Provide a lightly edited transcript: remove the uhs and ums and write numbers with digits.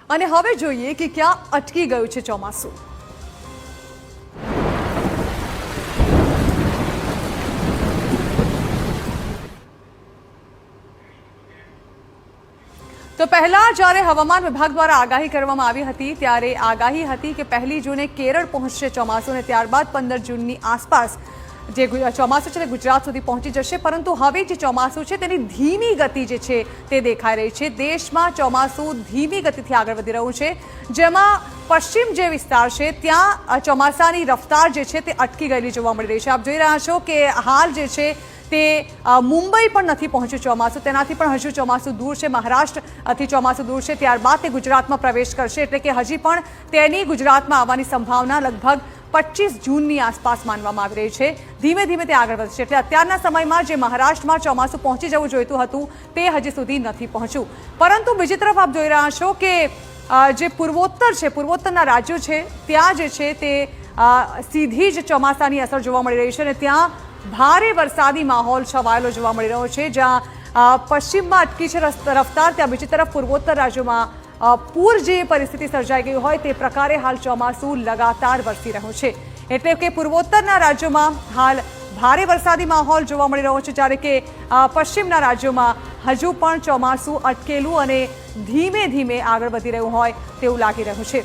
અને હવે જોઈએ કે ક્યાં અટકી ગયું છે ચોમાસું। તો પહેલા જ્યારે હવામાન વિભાગ દ્વારા આગાહી કરવામાં આવી હતી ત્યારે આગાહી હતી કે 1 જૂને કેરળ પહોંચશે ચોમાસું અને ત્યારબાદ 15 જૂનની આસપાસ જે ચોમાસું છે તે ગુજરાત સુધી પહોંચી જશે, પરંતુ હવે જે ચોમાસું છે તેની ધીમી ગતિ જે છે તે દેખાઈ રહી છે। દેશમાં ચોમાસું ધીમી ગતિથી આગળ વધી રહ્યું છે, જેમાં પશ્ચિમ જે વિસ્તાર છે ત્યાં ચોમાસાની રફતાર જે છે તે અટકી ગયેલી જોવા મળી રહી છે। આપ જોઈ રહ્યા છો કે હાલ જે છે તે મુંબઈ પણ નથી પહોંચ્યું ચોમાસું, તેનાથી પણ હજુ ચોમાસું દૂર છે। મહારાષ્ટ્રથી ચોમાસું દૂર છે, ત્યારબાદ તે ગુજરાતમાં પ્રવેશ કરશે, એટલે કે હજી પણ તેની ગુજરાતમાં આવવાની સંભાવના લગભગ 25 જૂનની આસપાસ માનવામાં આવી રહી છે। ધીમે ધીમે તે આગળ વધશે, એટલે અત્યારના સમયમાં જે મહારાષ્ટ્રમાં ચોમાસું પહોંચી જવું જોઈતું હતું તે હજી સુધી નથી પહોંચ્યું। પરંતુ બીજી તરફ આપ જોઈ રહ્યા છો કે જે પૂર્વોત્તર છે, પૂર્વોત્તરના રાજ્યો છે ત્યાં જે છે તે સીધી જ ચોમાસાની અસર જોવા મળી રહી છે અને ત્યાં ભારે વરસાદી માહોલ છવાયેલો જોવા મળી રહ્યો છે। જ્યાં પશ્ચિમમાં અટકી છે રફતાર, ત્યાં બીજી તરફ પૂર્વોત્તર રાજ્યોમાં પૂર જે પરિસ્થિતિ સર્જાઈ ગઈ હોય તે પ્રકારે હાલ ચોમાસું લગાતાર વરસી રહ્યું છે, એટલે કે પૂર્વોત્તરના રાજ્યોમાં હાલ ભારે વરસાદી માહોલ જોવા મળી રહ્યો છે, જ્યારે કે પશ્ચિમના રાજ્યોમાં હજુ પણ ચોમાસું અટકેલું અને ધીમે ધીમે આગળ વધી રહ્યું હોય તેવું લાગી રહ્યું છે।